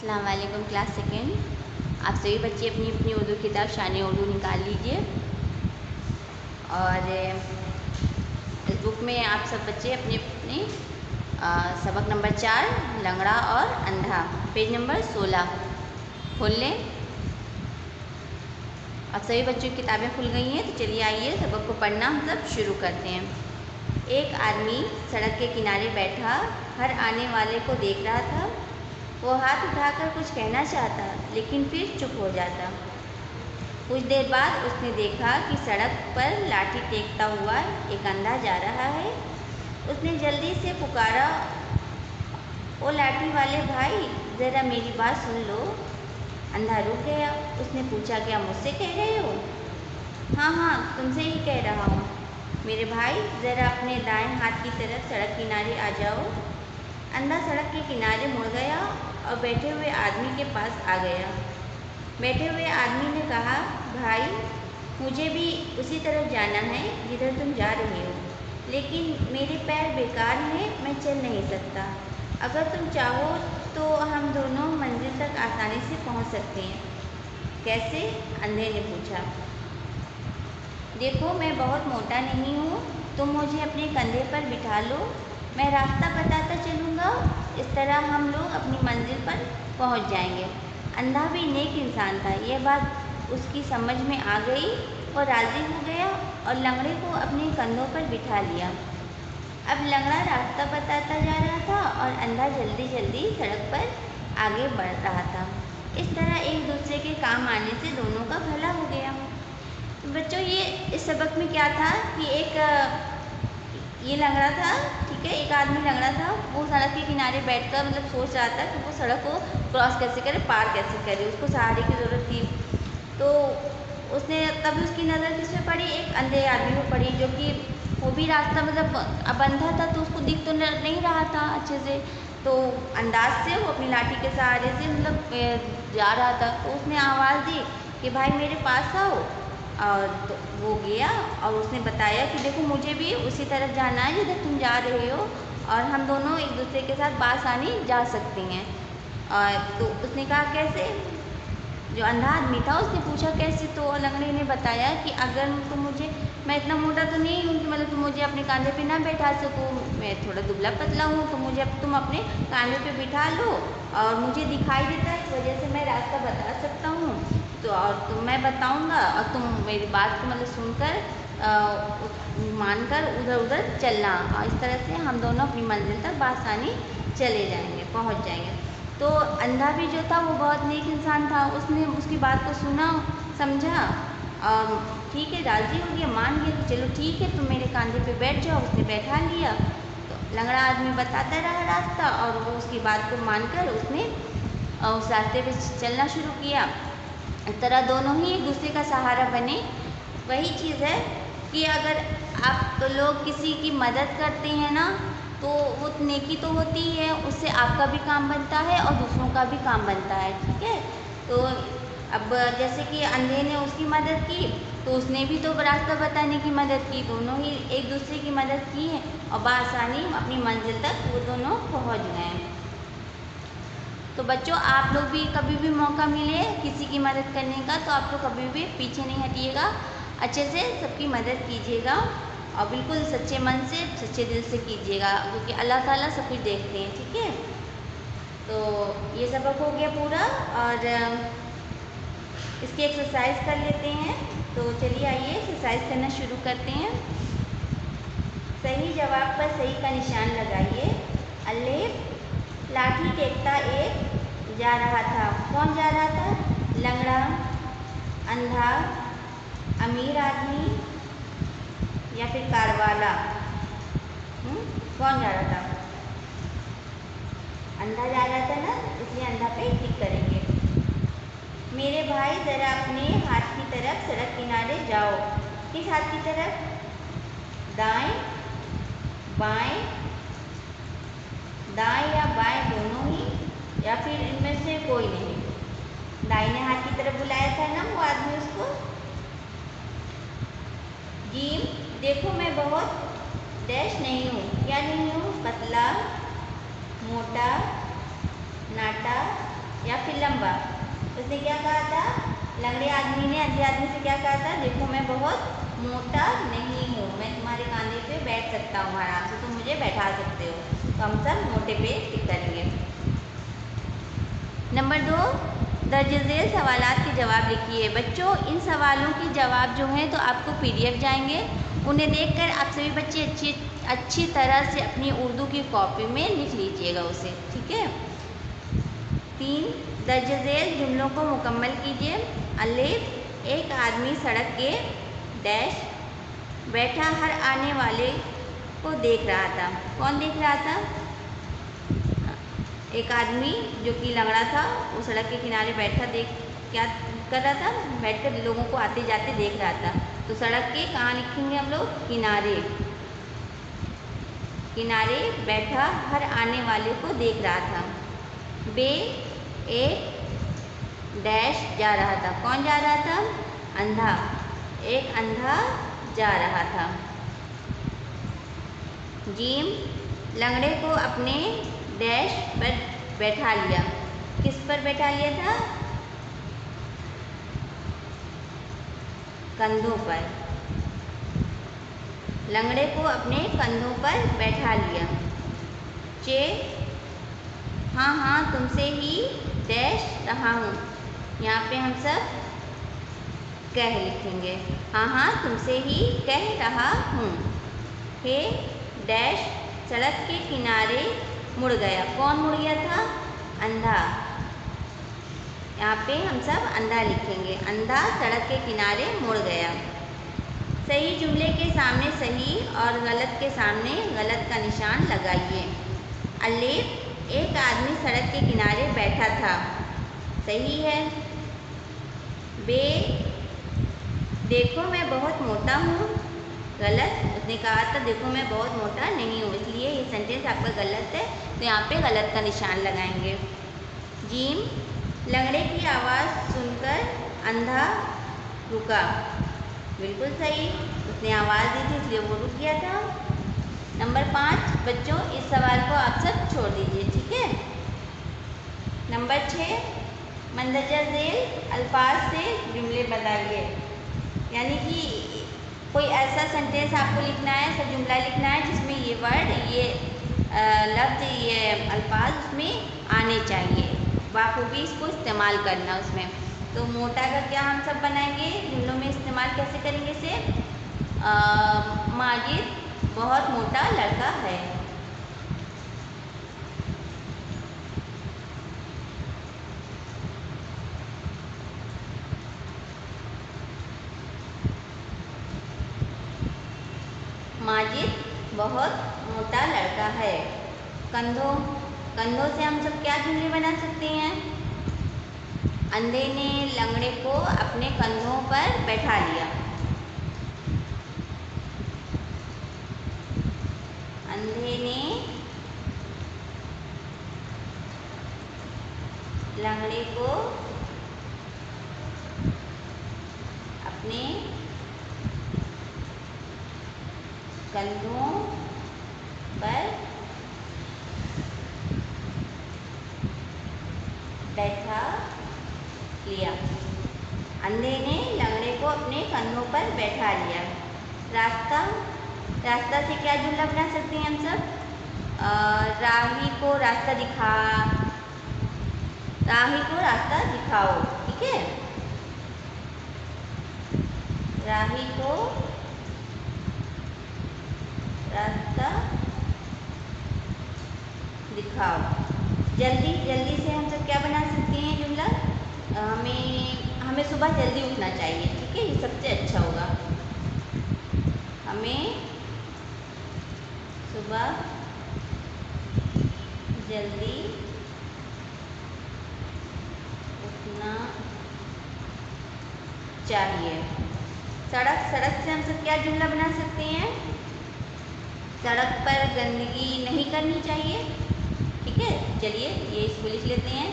अस्सलाम वालेकुम class second. आप सभी बच्चे अपनी अपनी उर्दू किताब शान उर्दू निकाल लीजिए और इस बुक में आप सब बच्चे अपने अपने सबक नंबर 4 लंगड़ा और अंधा पेज नंबर 16 खोल लें। अब सभी बच्चों की किताबें खुल गई हैं, तो चलिए आइए सबक को पढ़ना हम सब शुरू करते हैं। एक आदमी सड़क के किनारे बैठा हर आने वाले को देख रहा था। वो हाथ उठाकर कुछ कहना चाहता, लेकिन फिर चुप हो जाता। कुछ देर बाद उसने देखा कि सड़क पर लाठी टेकता हुआ एक अंधा जा रहा है। उसने जल्दी से पुकारा, ओ लाठी वाले भाई, ज़रा मेरी बात सुन लो। अंधा रुक गया। उसने पूछा, क्या मुझसे कह रहे हो? हाँ, तुमसे ही कह रहा हूँ। मेरे भाई, ज़रा अपने दाएं हाथ की तरफ सड़क किनारे आ जाओ। अंधा सड़क के किनारे मुड़ गया और बैठे हुए आदमी के पास आ गया। बैठे हुए आदमी ने कहा, भाई, मुझे भी उसी तरफ जाना है जिधर तुम जा रहे हो, लेकिन मेरे पैर बेकार हैं, मैं चल नहीं सकता। अगर तुम चाहो तो हम दोनों मंजिल तक आसानी से पहुंच सकते हैं। कैसे? अंधे ने पूछा। देखो, मैं बहुत मोटा नहीं हूँ, तुम मुझे अपने कंधे पर बिठा लो, मैं रास्ता बताता चलूँगा। इस तरह हम लोग अपनी मंजिल पर पहुँच जाएंगे। अंधा भी नेक इंसान था, यह बात उसकी समझ में आ गई। वो राज़ी हो गया और लंगड़े को अपने कंधों पर बिठा लिया। अब लंगड़ा रास्ता बताता जा रहा था और अंधा जल्दी जल्दी सड़क पर आगे बढ़ रहा था। इस तरह एक दूसरे के काम आने से दोनों का भला हो गया। बच्चों, ये इस सबक में क्या था कि ये लंगड़ा था, ठीक है, एक आदमी लंगड़ा था। वो सड़क के किनारे बैठकर मतलब सोच रहा था कि वो सड़क को क्रॉस कैसे करे, पार कैसे करे, उसको सहारे की ज़रूरत थी। तो उसने तभी उसकी नज़र किस में पड़ी? एक अंधे आदमी पर पड़ी, जो कि वो भी रास्ता मतलब अब अंधा था तो उसको दिख तो नहीं रहा था अच्छे से। तो अंदाज से वो अपनी लाठी के सहारे से मतलब जा रहा था। तो उसने आवाज़ दी कि भाई मेरे पास आओ। और तो वो गया और उसने बताया कि देखो, मुझे भी उसी तरफ जाना है जिधर तुम जा रहे हो, और हम दोनों एक दूसरे के साथ बासानी जा सकते हैं। और तो उसने कहा, कैसे? जो अंधा आदमी था उसने पूछा, कैसे? तो लंगड़े ने बताया कि अगर तुम मुझे, मैं इतना मोटा तो नहीं हूँ कि मतलब तुम मुझे अपने कंधे पे ना बैठा सको, मैं थोड़ा दुबला पतला हूँ, तो मुझे तुम अपने कंधे पे बिठा लो और मुझे दिखाई देता है, इस वजह से मैं रास्ता बता सकता हूँ। तो और तुम, मैं बताऊँगा और तुम मेरी बात को मतलब सुनकर मानकर उधर उधर चलना, और इस तरह से हम दोनों अपनी मंजिल तक बआसानी चले जाएंगे, पहुँच जाएंगे। तो अंधा भी जो था वो बहुत नेक इंसान था। उसने उसकी बात को सुना, समझा, ठीक है, राज़ी हो गया, मान गया कि चलो ठीक है, तुम मेरे कंधे पे बैठ जाओ। उसने बैठा लिया। तो लंगड़ा आदमी बताता रहा रास्ता और वो उसकी बात को मानकर उसने उस रास्ते पे चलना शुरू किया। इस तरह दोनों ही एक दूसरे का सहारा बने। वही चीज़ है कि अगर आप तो लोग किसी की मदद करते हैं ना, तो वो नेकी तो होती ही है, उससे आपका भी काम बनता है और दूसरों का भी काम बनता है, ठीक है। तो अब जैसे कि अंधे ने उसकी मदद की, तो उसने भी तो रास्ता बताने की मदद की, दोनों ही एक दूसरे की मदद की है और बआसानी अपनी मंजिल तक वो दोनों पहुंच गए। तो बच्चों, आप लोग भी कभी भी मौका मिले किसी की मदद करने का, तो आप लोग कभी भी पीछे नहीं हटिएगा, अच्छे से सबकी मदद कीजिएगा और बिल्कुल सच्चे मन से, सच्चे दिल से कीजिएगा, क्योंकि अल्लाह ताला सब कुछ देखते हैं, ठीक है। तो ये सबक हो गया पूरा और इसकी एक्सरसाइज कर लेते हैं। तो चलिए आइए एक्सरसाइज करना शुरू करते हैं। सही जवाब पर सही का निशान लगाइए। अल्लेफ, लाठी टेकता एक जा रहा था। कौन जा रहा था? लंगड़ा, अंधा, अमीर आदमी या फिर कारवाला? कौन जा रहा था? अंधा जा रहा था ना, इसलिए अंधा पे टिक करेंगे। मेरे भाई, ज़रा अपने हाथ की तरफ सड़क किनारे जाओ। किस हाथ की तरफ? दाएं, बाएं, दाएं या बाएं दोनों ही, या फिर इनमें से कोई नहीं? दाहिने हाथ की तरफ बुलाया था ना वो आदमी उसको। जीम, देखो, मैं बहुत डैश नहीं हूँ। क्या नहीं हूँ? पतला, मोटा, नाटा या लंबा। उसने क्या कहा था, लंगड़े आदमी ने अंधे आदमी से क्या कहा था, देखो मैं बहुत मोटा नहीं हूँ, मैं तुम्हारे कंधे पे बैठ सकता हूँ आराम से, तुम मुझे बैठा सकते हो। तो हम सब मोटे पे टिक करेंगे। नंबर 2, दर्ज झेल सवालात के जवाब लिखिए। बच्चों इन सवालों के जवाब जो हैं तो आपको PDF जाएंगे, उन्हें देखकर आप सभी बच्चे अच्छी तरह से अपनी उर्दू की कॉपी में लिख लीजिएगा उसे, ठीक है। 3, दर्ज झेल जुमलों को मुकम्मल कीजिए। अलिफ, एक आदमी सड़क के डैश बैठा हर आने वाले को देख रहा था। कौन देख रहा था, एक आदमी जो कि लंगड़ा था, वो सड़क के किनारे बैठा क्या कर रहा था, बैठकर लोगों को आते जाते देख रहा था। तो सड़क के कहाँ लिखेंगे हम लोग, किनारे, किनारे बैठा हर आने वाले को देख रहा था। बे, एक डैश जा रहा था। कौन जा रहा था, अंधा, एक अंधा जा रहा था। जीम, लंगड़े को अपने डैश पर बैठा लिया। किस पर बैठा लिया था, कंधों पर। लंगड़े को अपने कंधों पर बैठा लिया। चे, हाँ हाँ तुमसे ही डैश रहा हूँ। यहाँ पे हम सब कह लिखेंगे, हाँ हाँ तुमसे ही कह रहा हूँ। हे डैश सड़क के किनारे मुड़ गया। कौन मुड़ गया था, अंधा। यहाँ पे हम सब अंधा लिखेंगे, अंधा सड़क के किनारे मुड़ गया। सही जुमले के सामने सही और गलत के सामने गलत का निशान लगाइए। अलिफ, एक आदमी सड़क के किनारे बैठा था, सही है। बे, देखो मैं बहुत मोटा हूँ, गलत। उसने कहा था देखो मैं बहुत मोटा नहीं हूँ, इसलिए ये सेंटेंस आपका गलत है, तो यहाँ पे गलत का निशान लगाएंगे। जीम, लंगड़े की आवाज़ सुनकर अंधा रुका। बिल्कुल सही, उसने आवाज़ दी थी इसलिए वो रुक गया था। नंबर 5, बच्चों इस सवाल को आप सब छोड़ दीजिए, ठीक है। नंबर 6, मंदरजा झेल अल्फाज से जुमले बनाइए। यानी कि कोई ऐसा सेंटेंस आपको लिखना है, ऐसा जुमला लिखना है जिसमें ये वर्ड, ये लफ्ज़, ये अल्फाज उसमें आने चाहिए, बाखूबी इसको इस्तेमाल करना उसमें। तो मोटा का क्या हम सब बनाएंगे, जुमलों में इस्तेमाल कैसे करेंगे इसे, माजिद बहुत मोटा लड़का है। माजिद बहुत मोटा लड़का है। कंधों, कंधों से हम सब क्या जुमले बना सकते हैं, अंधे ने लंगड़े को अपने कंधों पर बैठा लिया। अंधे ने लंगड़े को अपने कंधों पर बैठा लिया। अंधे ने लंगड़े को अपने कंधों पर बैठा लिया। रास्ता, रास्ता से क्या जुमला बना सकते हैं हम सब, राही को रास्ता दिखा, राही को रास्ता दिखाओ, ठीक है। राही को रास्ता दिखाओ। जल्दी, जल्दी से हम सब क्या बना सकते हैं जुमला, हमें सुबह जल्दी उठना चाहिए, ठीक है, ये सबसे अच्छा होगा। हमें सुबह जल्दी उठना चाहिए। सड़क, सड़क से हम सब क्या जुमला बना सकते हैं, सड़क पर गंदगी नहीं करनी चाहिए, ठीक है। चलिए ये इसको लिख लेते हैं,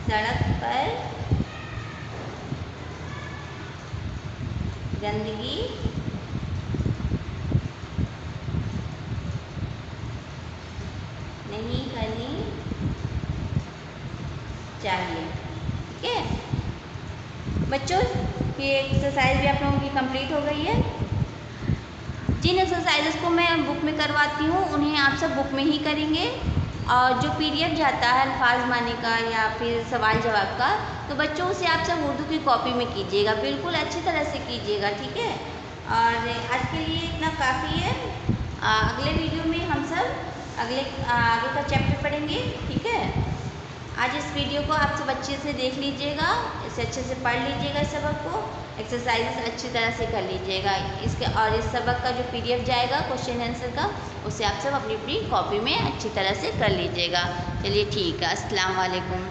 सड़क पर गंदगी नहीं करनी चाहिए, ठीक ठीक है बच्चों, ये एक्सरसाइज भी आप लोगों की कंप्लीट हो गई है। जिन एक्सरसाइजेस को मैं बुक में करवाती हूँ उन्हें आप सब बुक में ही करेंगे, और जो पीडीएफ जाता है अल्फाज माने का या फिर सवाल जवाब का, तो बच्चों उसे आप सब उर्दू की कॉपी में कीजिएगा, बिल्कुल अच्छी तरह से कीजिएगा, ठीक है। और आज के लिए इतना काफ़ी है। अगले वीडियो में हम सब आगे का चैप्टर पढ़ेंगे, ठीक है। आज इस वीडियो को आप सब अच्छे से देख लीजिएगा, इसे अच्छे से पढ़ लीजिएगा, इस सबक को एक्सरसाइजेस अच्छी तरह से कर लीजिएगा इसके, और इस सबक का जो पीडीएफ जाएगा क्वेश्चन आंसर का, उसे आप सब अपनी अपनी कॉपी में अच्छी तरह से कर लीजिएगा। चलिए ठीक है, अस्सलाम वालेकुम।